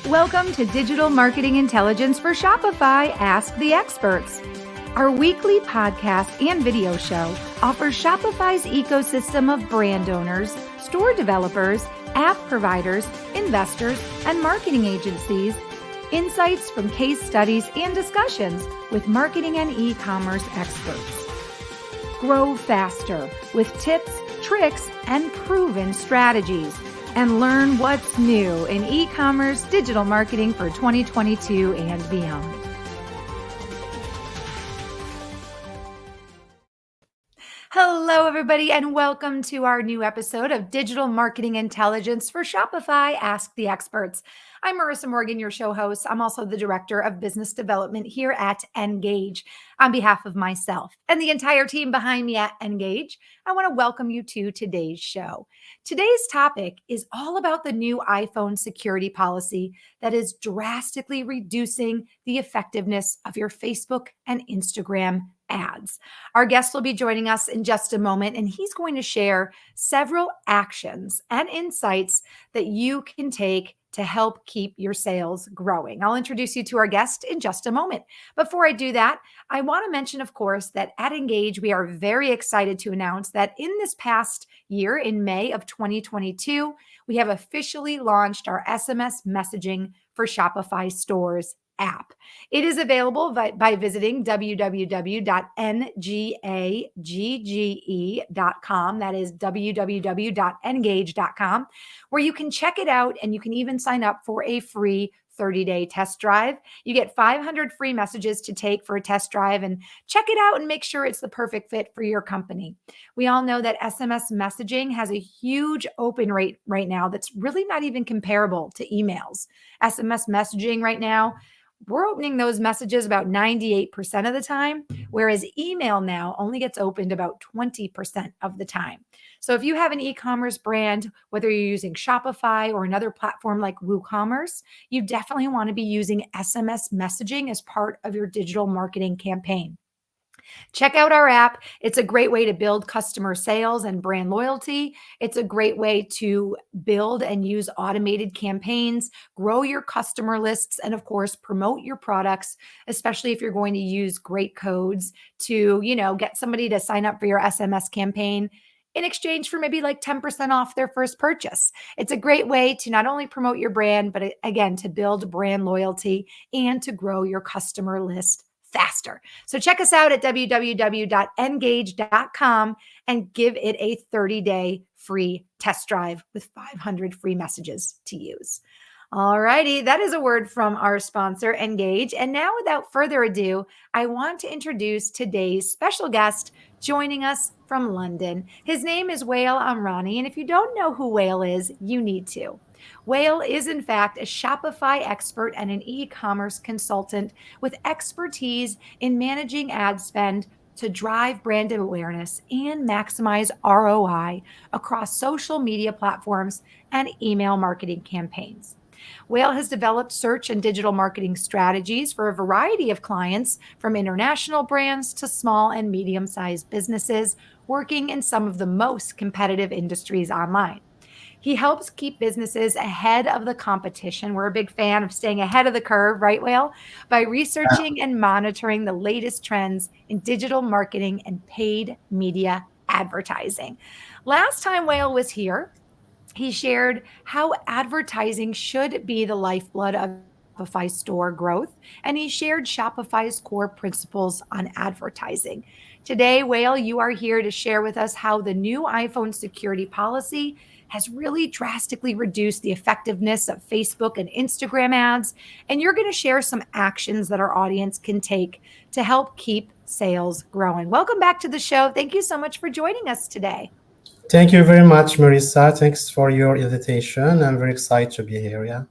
Welcome to Digital Marketing Intelligence for Shopify, Ask the Experts. Our weekly podcast and video show offers Shopify's ecosystem of brand owners, store developers, app providers, investors, and marketing agencies, insights from case studies and discussions with marketing and e-commerce experts. Grow faster with tips, tricks, and proven strategies, and learn what's new in e-commerce digital marketing for 2022 and beyond. Hello, everybody, and welcome to our new episode of Digital Marketing Intelligence for Shopify, Ask the Experts. I'm Marissa Morgan, your show host. I'm also the Director of Business Development here at Engage. On behalf of myself and the entire team behind me at Engage, I want to welcome you to today's show. Today's topic is all about the new iPhone security policy that is drastically reducing the effectiveness of your Facebook and Instagram ads. Our guest will be joining us in just a moment, and he's going to share several actions and insights that you can take to help keep your sales growing. I'll introduce you to our guest in just a moment. Before I do that, I want to mention, of course, that at Engage, we are very excited to announce that in this past year, in May of 2022, we have officially launched our SMS messaging for Shopify stores app. It is available by visiting www.ngagge.com. That is www.engage.com, where you can check it out and you can even sign up for a free 30-day test drive. You get 500 free messages to take for a test drive and check it out and make sure it's the perfect fit for your company. We all know that SMS messaging has a huge open rate right now that's really not even comparable to emails. SMS messaging right now, we're opening those messages about 98% of the time, whereas email now only gets opened about 20% of the time. So if you have an e-commerce brand, whether you're using Shopify or another platform like WooCommerce, you definitely want to be using SMS messaging as part of your digital marketing campaign. Check out our app. It's a great way to build customer sales and brand loyalty. It's a great way to build and use automated campaigns, grow your customer lists, and of course, promote your products, especially if you're going to use great codes to, get somebody to sign up for your SMS campaign in exchange for maybe like 10% off their first purchase. It's a great way to not only promote your brand, but again, to build brand loyalty and to grow your customer list faster. So check us out at www.engage.com and give it a 30-day free test drive with 500 free messages to use. All righty, that is a word from our sponsor, Engage. And now, without further ado, I want to introduce today's special guest joining us from London. His name is Wail Amrani, and if you don't know who Wail is, you need to. Wail is, in fact, a Shopify expert and an e-commerce consultant with expertise in managing ad spend to drive brand awareness and maximize ROI across social media platforms and email marketing campaigns. Wail has developed search and digital marketing strategies for a variety of clients, from international brands to small and medium-sized businesses working in some of the most competitive industries online. He helps keep businesses ahead of the competition. We're a big fan of staying ahead of the curve, right, Wail? By researching and monitoring the latest trends in digital marketing and paid media advertising. Last time Wail was here, he shared how advertising should be the lifeblood of Shopify store growth, and he shared Shopify's core principles on advertising. Today, Wail, you are here to share with us how the new iPhone security policy has really drastically reduced the effectiveness of Facebook and Instagram ads, and you're going to share some actions that our audience can take to help keep sales growing. Welcome back to the show. Thank you so much for joining us today. Thank you very much, Marissa. Thanks for your invitation. I'm very excited to be here. Yeah.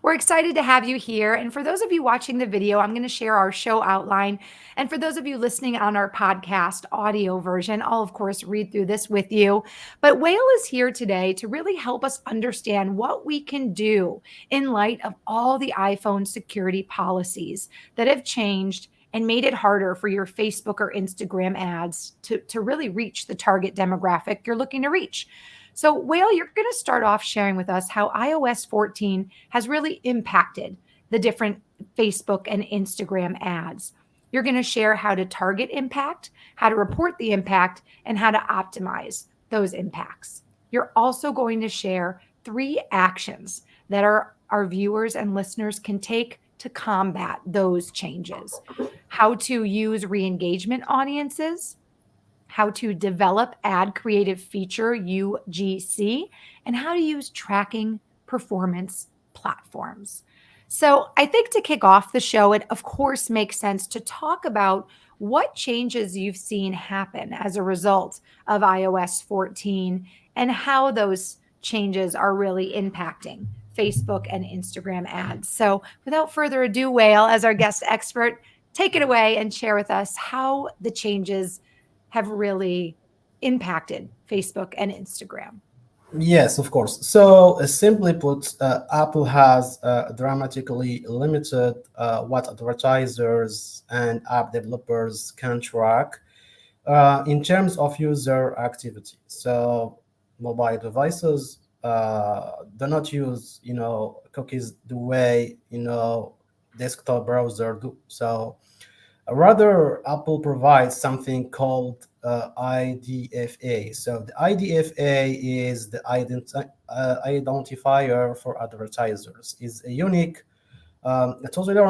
We're excited to have you here. And for those of you watching the video, I'm going to share our show outline. And for those of you listening on our podcast audio version, I'll, of course, read through this with you. But Wail is here today to really help us understand what we can do in light of all the iPhone security policies that have changed and made it harder for your Facebook or Instagram ads to really reach the target demographic you're looking to reach. So, Wail, you're going to start off sharing with us how iOS 14 has really impacted the different Facebook and Instagram ads. You're going to share how to target impact, how to report the impact, and how to optimize those impacts. You're also going to share 3 actions that our viewers and listeners can take to combat those changes: how to use re engagement audiences, how to develop ad creative feature UGC, and how to use tracking performance platforms. So, I think to kick off the show, it of course makes sense to talk about what changes you've seen happen as a result of iOS 14 and how those changes are really impacting Facebook and Instagram ads. So, without further ado, Wail, as our guest expert, take it away and share with us how the changes have really impacted Facebook and Instagram. Yes, of course. So, simply put, Apple has dramatically limited what advertisers and app developers can track in terms of user activity. So, mobile devices do not use, cookies the way, desktop browser do. So, rather, Apple provides something called IDFA. So the IDFA is the identifier for advertisers. Is a unique, a totally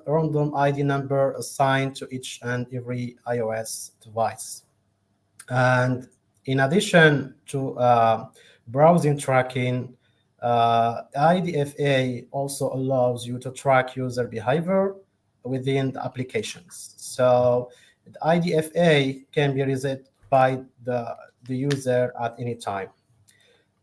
random ID number assigned to each and every iOS device. And in addition to browsing tracking, IDFA also allows you to track user behavior within the applications. So the IDFA can be reset by the user at any time.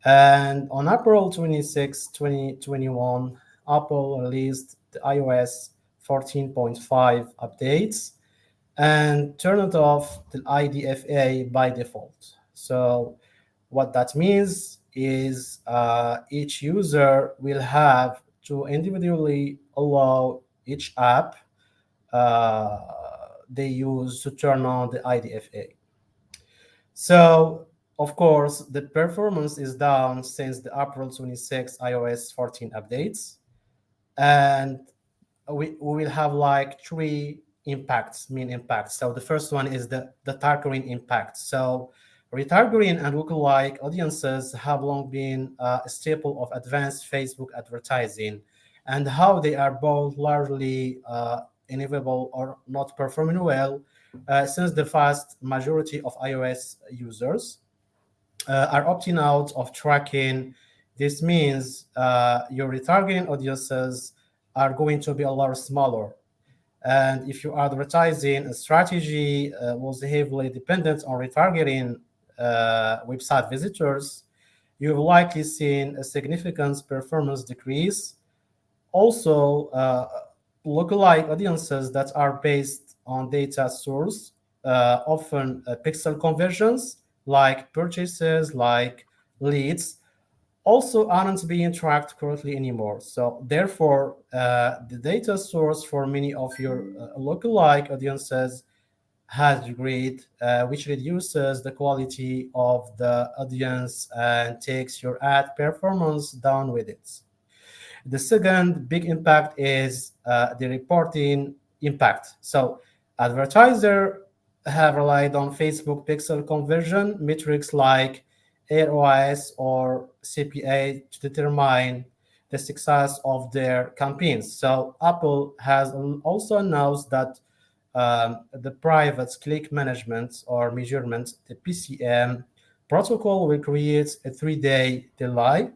And on April 26, 2021, Apple released the iOS 14.5 updates and turned off the IDFA by default. So what that means is each user will have to individually allow each app uh, they use to turn on the IDFA. So, of course, the performance is down since the April 26 iOS 14 updates. And we will have like 3 main impacts. So the first one is the targeting impact. So retargeting and lookalike audiences have long been a staple of advanced Facebook advertising, and how they are both largely inevitable or not performing well, since the vast majority of iOS users are opting out of tracking. This means your retargeting audiences are going to be a lot smaller. And if your advertising strategy was heavily dependent on retargeting website visitors, you've likely seen a significant performance decrease. Also, lookalike audiences that are based on data source, often pixel conversions, like purchases, like leads, also aren't being tracked correctly anymore. So therefore, the data source for many of your lookalike audiences has degraded, which reduces the quality of the audience and takes your ad performance down with it. The second big impact is the reporting impact. So advertisers have relied on Facebook pixel conversion metrics like ROIs or CPA to determine the success of their campaigns. So Apple has also announced that the private click management or measurement, the PCM protocol, will create a 3-day delay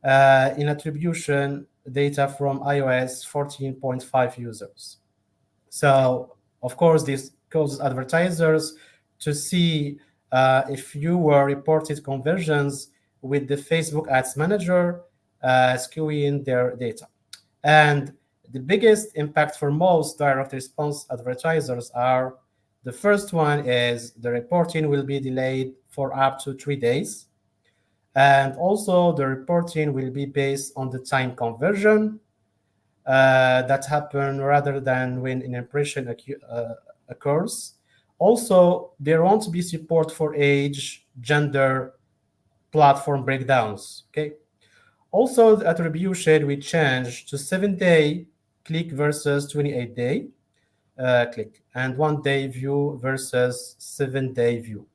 in attribution data from iOS 14.5 users. So, of course, this causes advertisers to see if you were reported conversions with the Facebook Ads Manager skewing their data. And the biggest impact for most direct response advertisers are: the first one is the reporting will be delayed for up to 3 days. And also, the reporting will be based on the time conversion. that happen rather than when an impression occurs. Also, there won't be support for age, gender, platform breakdowns. Okay. Also, the attribution will change to 7-day click versus 28-day click, and 1-day view versus 7-day view.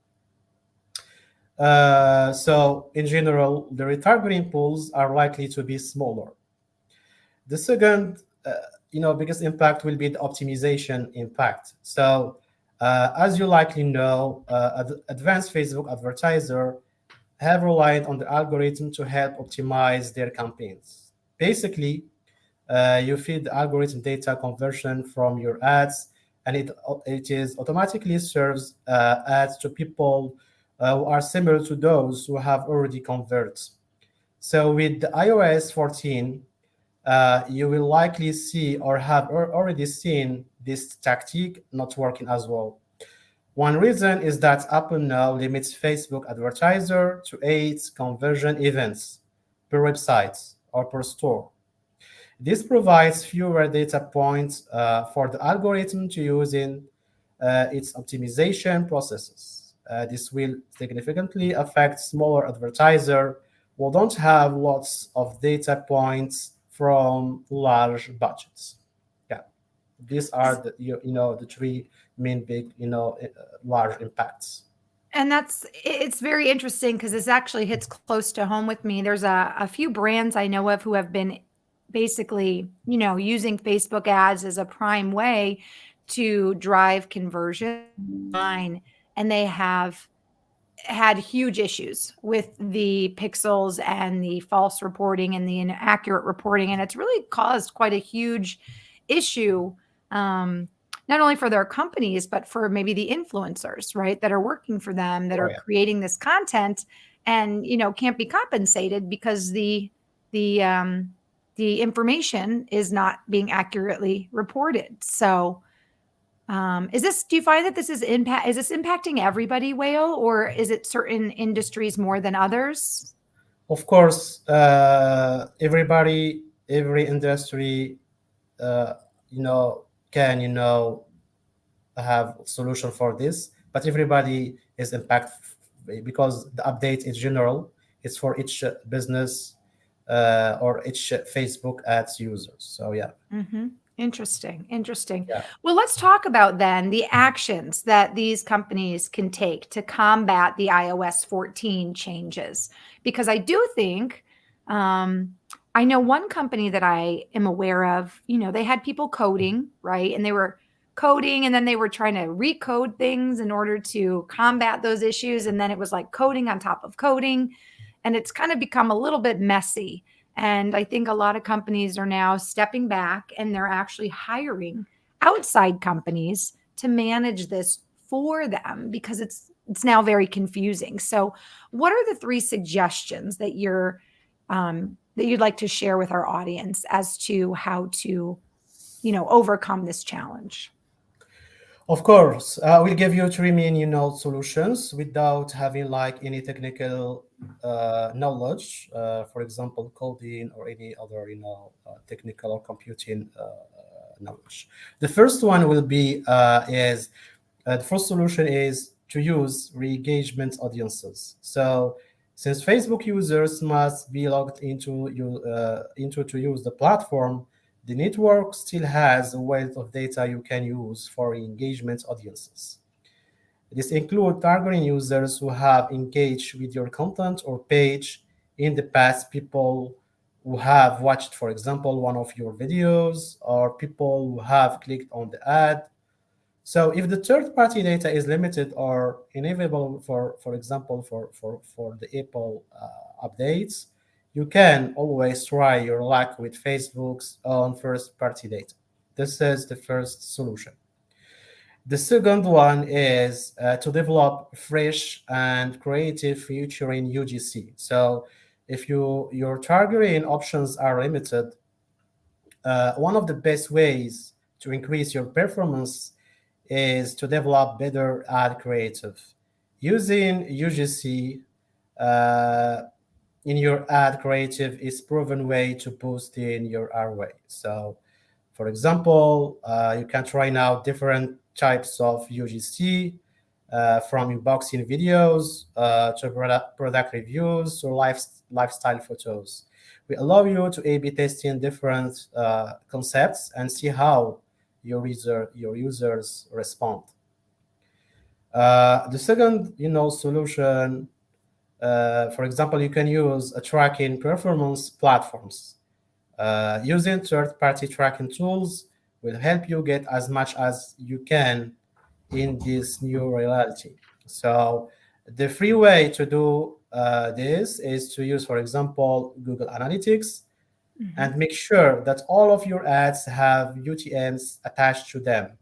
So, in general, the retargeting pools are likely to be smaller. The second, biggest impact will be the optimization impact. So, as you likely know, advanced Facebook advertiser have relied on the algorithm to help optimize their campaigns. Basically, you feed the algorithm data conversion from your ads, and it is automatically serves ads to people who are similar to those who have already converted. So with the iOS 14, you will likely see or have already seen this tactic not working as well. One reason is that Apple now limits Facebook advertiser to 8 conversion events per website or per store. This provides fewer data points for the algorithm to use in its optimization processes. This will significantly affect smaller advertisers who don't have lots of data points from large budgets. Yeah, these are the three main big large impacts. And it's very interesting because this actually hits close to home with me. There's a few brands I know of who have been basically, using Facebook ads as a prime way to drive conversion line, and they have had huge issues with the pixels and the false reporting and the inaccurate reporting. And it's really caused quite a huge issue, um, not only for their companies, but for maybe the influencers, right, that are working for them, that Oh are yeah. creating this content and, can't be compensated because the, um, the information is not being accurately reported. So, do you find that is this impacting everybody, Whale, or is it certain industries more than others? Of course, every industry, uh, you know, can have solution for this, but everybody is impacted because the update is general. It's for each business or each Facebook ads users. So yeah, Mm-hmm. Interesting. Interesting. yeah, Well, let's talk about then the actions that these companies can take to combat the iOS 14 changes. Because I do think, um, I know one company that I am aware of, they had people coding, right? And they were coding and then they were trying to recode things in order to combat those issues. And then it was like coding on top of coding. And it's kind of become a little bit messy. And I think a lot of companies are now stepping back and they're actually hiring outside companies to manage this for them because it's now very confusing. So, what are the three suggestions that you'd like to share with our audience as to how to, overcome this challenge? of course, we'll give you three main solutions without having like any technical knowledge. For example, coding or any other technical or computing knowledge. The first one will be is the first solution is to use re-engagement audiences. So since Facebook users must be logged into to use the platform, the network still has a wealth of data you can use for engagement audiences. This includes targeting users who have engaged with your content or page in the past, people who have watched, for example, one of your videos, or people who have clicked on the ad. So if the third-party data is limited or unavailable, for example, for the Apple updates, you can always try your luck with Facebook's own first-party data. This is the first solution. The second one is to develop fresh and creative feature in UGC. So if your targeting options are limited, one of the best ways to increase your performance is to develop better ad creative. Using UGC, uh, in your ad creative is proven way to boost in your ROI. So, for example, you can try now different types of UGC, from unboxing videos to product reviews or lifestyle photos. We allow you to A/B testing different concepts and see how your users respond. The second, solution, for example, you can use a tracking performance platforms. Using third-party tracking tools will help you get as much as you can in this new reality. So the free way to do this is to use, for example, Google Analytics, Mhm. and make sure that all of your ads have UTMs attached to them.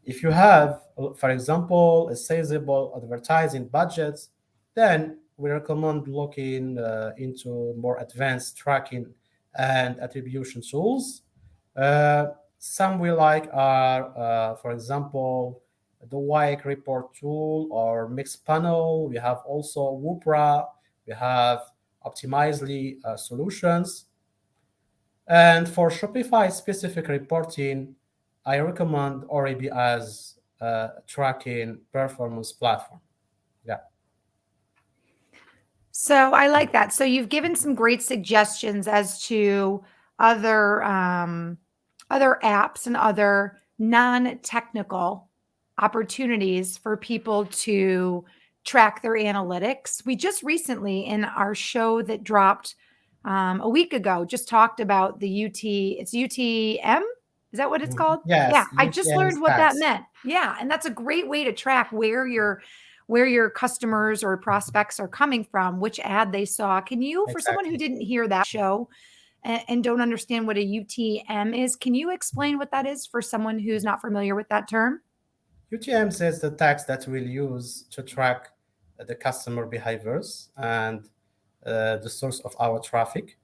If you have, for example, a sizable advertising budget, then we recommend looking into more advanced tracking and attribution tools. Uh, some we like are, for example, the Wike report tool or Mixpanel. We have also Woopra. We have Optimizely solutions. And for Shopify specific reporting, I recommend Oribi as a tracking performance platform. Yeah, So I like that. So you've given some great suggestions as to other other apps and other non-technical opportunities for people to track their analytics. We just recently in our show that dropped a week ago just talked about the UT. It's UTM. Is that what it's Mhm. called? Yeah, Yes, I just UTM learned what that stats. meant. Yeah, and that's a great way to track where your customers or prospects are coming from, which ad they saw. Can you, for someone who Exactly. didn't hear that show and don't understand what a UTM is, can you explain what that is for someone who's not familiar with that term? UTM says the tags that we'll use to track the customer behaviors and the source of our traffic.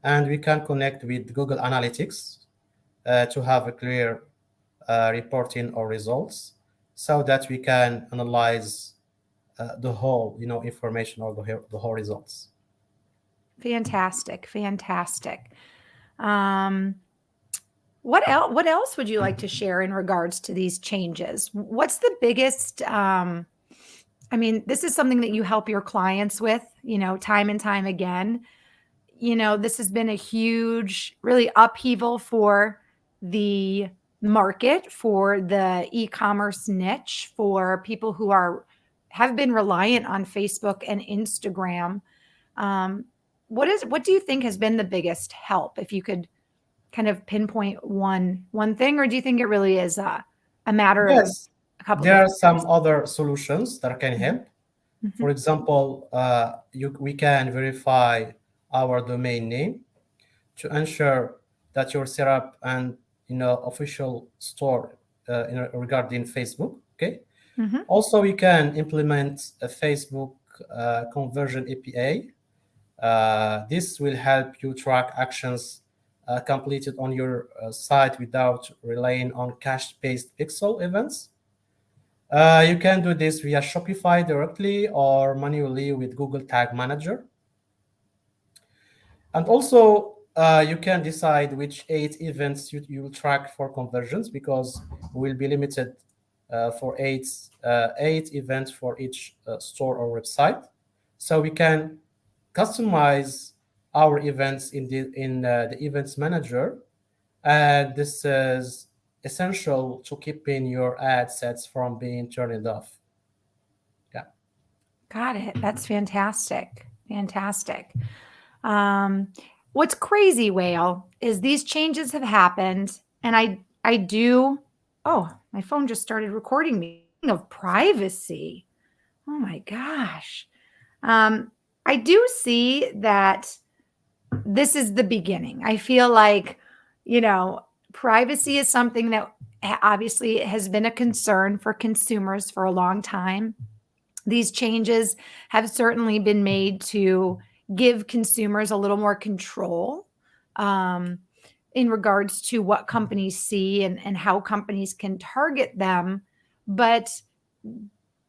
And we can connect with Google Analytics to have a clear reporting or results so that we can analyze the whole information or the whole results. Fantastic, fantastic. Um, what else would you like to share in regards to these changes? What's the biggest I mean, this is something that you help your clients with, time and time again. This has been a huge, really upheaval for the market, for the e-commerce niche, for people who have been reliant on Facebook and Instagram. Um, what do you think has been the biggest help? If you could kind of pinpoint one thing, or do you think it really is a matter of Yes, a couple there are different some things? other solutions that can Mhm, help. For mhm, example, we can verify our domain name to ensure that your setup and official store regarding Facebook. Okay. mhm. Also, we can implement a Facebook conversion API. This will help you track actions completed on your site without relying on cache-based pixel events. You can do this via Shopify directly or manually with Google Tag Manager. And also, you can decide which 8 events you will track for conversions because we will be limited for eight events for each store or website. So we can customize our events in the events manager, and this is essential to keeping your ad sets from being turned off. Yeah. Got it. That's fantastic. Fantastic. Um, what's crazy, Whale, is these changes have happened, and I do. Oh, my phone just started recording me. Of privacy. Oh my gosh. Um, I do see that this is the beginning. I feel like, you know, privacy is something that obviously has been a concern for consumers for a long time. These changes have certainly been made to give consumers a little more control um, in regards to what companies see and how companies can target them. But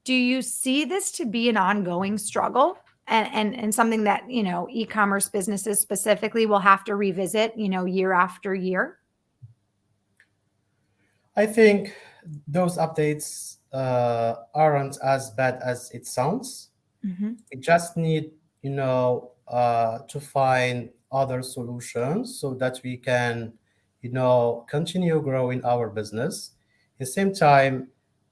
do you see this to be an ongoing struggle? and something that, e-commerce businesses specifically will have to revisit, year after year? I think those updates aren't as bad as it sounds. Mm-hmm. We just need, to find other solutions so that we can, continue growing our business. At the same time,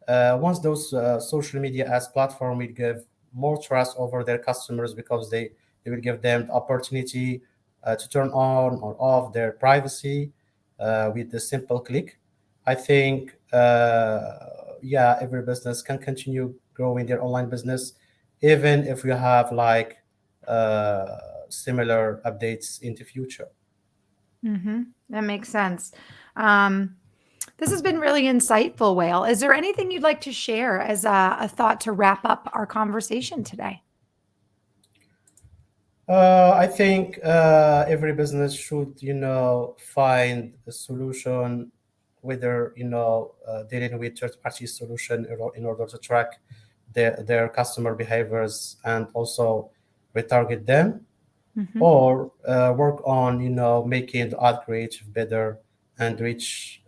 once those social media as platform will give more trust over their customers because they will give them the opportunity to turn on or off their privacy with the simple click. I think, yeah, every business can continue growing their online business, even if we have like uh, similar updates in the future. Mm-hmm. That makes sense. Um, this has been really insightful, Whale. Is there anything you'd like to share as a thought to wrap up our conversation today? I think every business should, find a solution, whether dealing with third-party solution in order to track their customer behaviors and also retarget them, Mm-hmm. or work on making the ad creative better and reach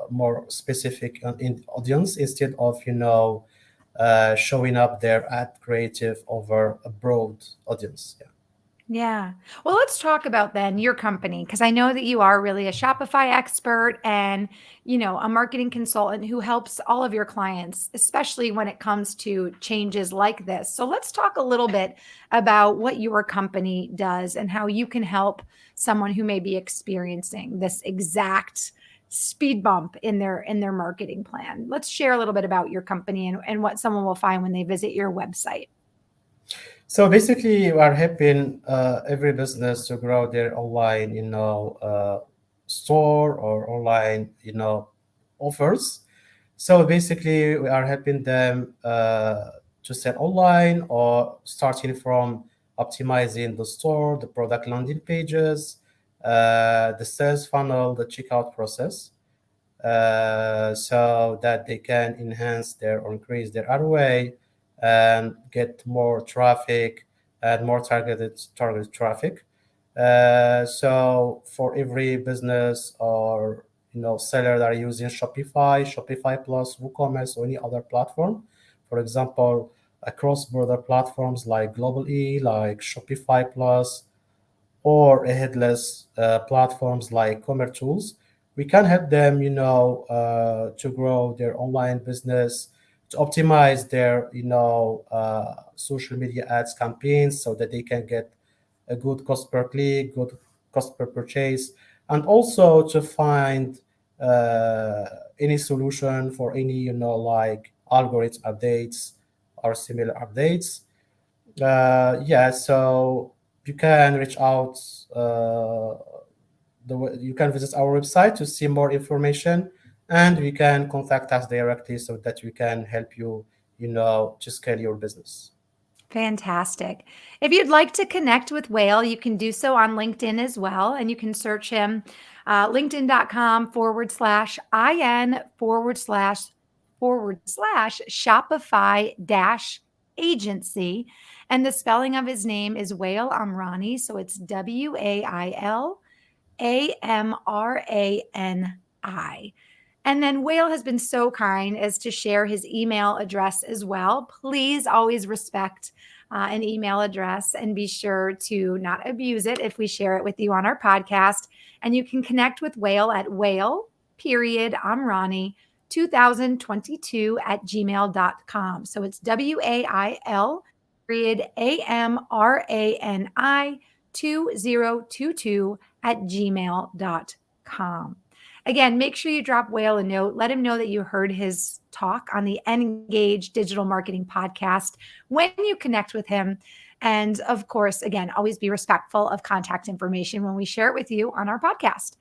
more specific in audience instead of showing up their ad creative over a broad audience. Yeah. Yeah. Well, let's talk about then your company, because I know that you are really a Shopify expert and, a marketing consultant who helps all of your clients, especially when it comes to changes like this. So let's talk a little bit about what your company does and how you can help someone who may be experiencing this exact speed bump in their marketing plan. Let's share a little bit about your company and what someone will find when they visit your website. So basically, we are helping every business to grow their online, store or online, offers. So basically, we are helping them to sell online, or starting from optimizing the store, the product landing pages, the sales funnel, the checkout process, so that they can enhance their or increase their ROA and get more traffic and more targeted traffic. So for every business or seller that are using Shopify, Shopify Plus, WooCommerce, or any other platform, for example, across border platforms like Global E, like Shopify Plus, or a headless platforms like Commerce Tools, we can help them, to grow their online business, to optimize their, social media ads campaigns so that they can get a good cost per click, good cost per purchase, and also to find uh, any solution for any, like algorithm updates or similar updates. Yeah, so you can reach out. You can visit our website to see more information, and you can contact us directly so that we can help you, to scale your business. Fantastic. If you'd like to connect with Whale, you can do so on LinkedIn as well. And you can search him, linkedin.com/IN/Shopify dash agency. And the spelling of his name is Wail Amrani. So it's WAIL AMRANI. And then Whale has been so kind as to share his email address as well. Please always respect an email address and be sure to not abuse it if we share it with you on our podcast. And you can connect with Whale at Amrani 2022 at gmail.com. So it's WAIL AMRANI 2022 at gmail.com. Again, make sure you drop Whale a note. Let him know that you heard his talk on the Engage Digital Marketing Podcast when you connect with him. And of course, again, always be respectful of contact information when we share it with you on our podcast.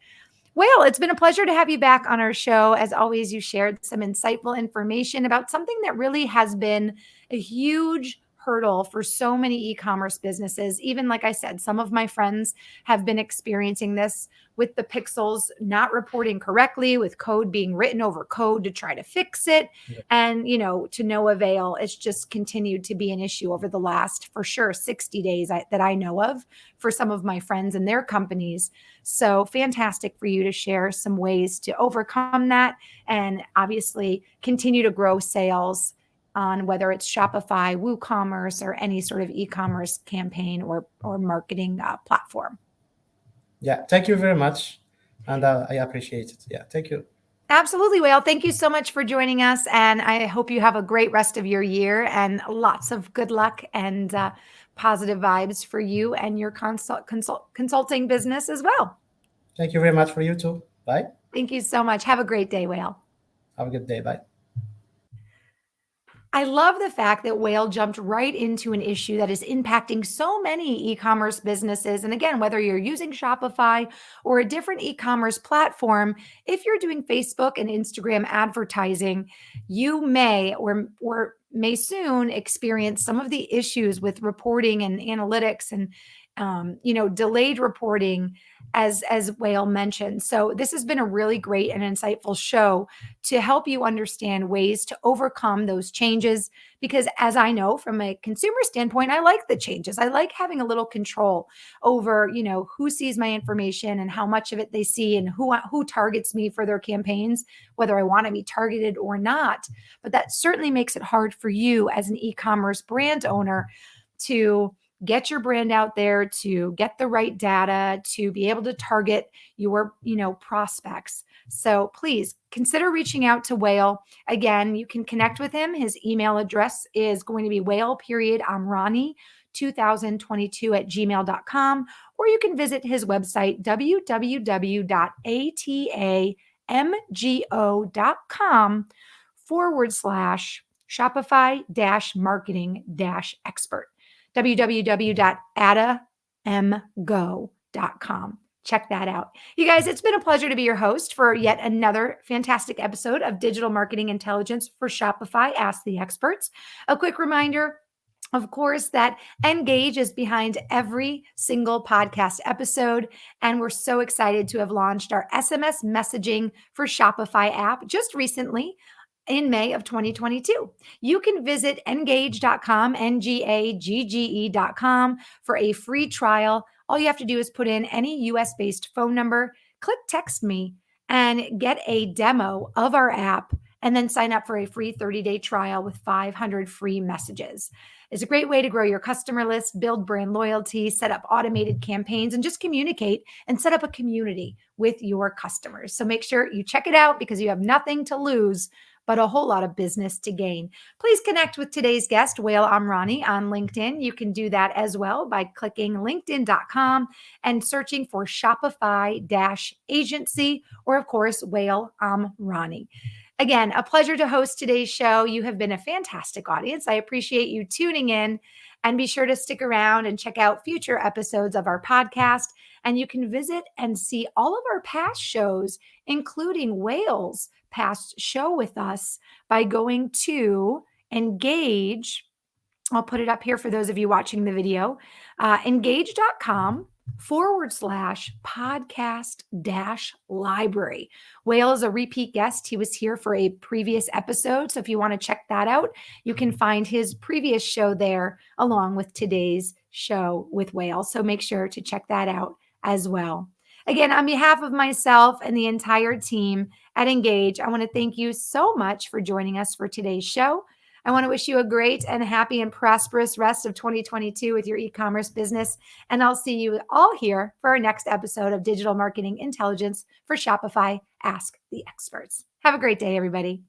Whale, it's been a pleasure to have you back on our show. As always, you shared some insightful information about something that really has been a huge hurdle for so many e-commerce businesses. Even like I said, some of my friends have been experiencing this with the pixels not reporting correctly, with code being written over code to try to fix it. Yeah. And, to no avail. It's just continued to be an issue over the last, for sure, 60 days that I know of for some of my friends and their companies. So fantastic for you to share some ways to overcome that and obviously continue to grow sales on whether it's Shopify, WooCommerce, or any sort of e-commerce campaign or marketing platform. Yeah, thank you very much. And I appreciate it. Yeah, thank you. Absolutely, Wail. Thank you so much for joining us. And I hope you have a great rest of your year and lots of good luck and positive vibes for you and your consulting business as well. Thank you very much for you too. Bye. Thank you so much. Have a great day, Wail. Have a good day. Bye. I love the fact that Wail jumped right into an issue that is impacting so many e-commerce businesses. And again, whether you're using Shopify or a different e-commerce platform, if you're doing Facebook and Instagram advertising, you may or may soon experience some of the issues with reporting and analytics and delayed reporting as Wail mentioned. So this has been a really great and insightful show to help you understand ways to overcome those changes. Because as I know from a consumer standpoint, I like the changes. I like having a little control over, who sees my information and how much of it they see and who targets me for their campaigns, whether I want to be targeted or not. But that certainly makes it hard for you as an e-commerce brand owner to get your brand out there, to get the right data, to be able to target your, prospects. So please consider reaching out to Wail. Again, you can connect with him. His email address is going to be Wail.Amrani 2022 at gmail.com, or you can visit his website, www.atamgo.com/Shopify-marketing-expert. www.adamgo.com. Check that out. You guys, it's been a pleasure to be your host for yet another fantastic episode of Digital Marketing Intelligence for Shopify. Ask the Experts. A quick reminder, of course, that Engage is behind every single podcast episode. And we're so excited to have launched our SMS messaging for Shopify app just recently in May of 2022. You can visit engage.com, Ngagge.com for a free trial. All you have to do is put in any US-based phone number, click text me, and get a demo of our app, and then sign up for a free 30-day trial with 500 free messages. It's a great way to grow your customer list, build brand loyalty, set up automated campaigns, and just communicate and set up a community with your customers. So make sure you check it out because you have nothing to lose but a whole lot of business to gain. Please connect with today's guest, Wail Amrani, on LinkedIn. You can do that as well by clicking linkedin.com and searching for Shopify-agency, or of course, Wail Amrani. Again, a pleasure to host today's show. You have been a fantastic audience. I appreciate you tuning in, and be sure to stick around and check out future episodes of our podcast. And you can visit and see all of our past shows, including Wail's past show with us, by going to Engage. I'll put it up here for those of you watching the video, engage.com/podcast-library. Wail is a repeat guest. He was here for a previous episode. So if you want to check that out, you can find his previous show there along with today's show with Wail. So make sure to check that out as well. Again, on behalf of myself and the entire team at Engage, I want to thank you so much for joining us for today's show. I want to wish you a great and happy and prosperous rest of 2022 with your e-commerce business. And I'll see you all here for our next episode of Digital Marketing Intelligence for Shopify. Ask the Experts. Have a great day, everybody.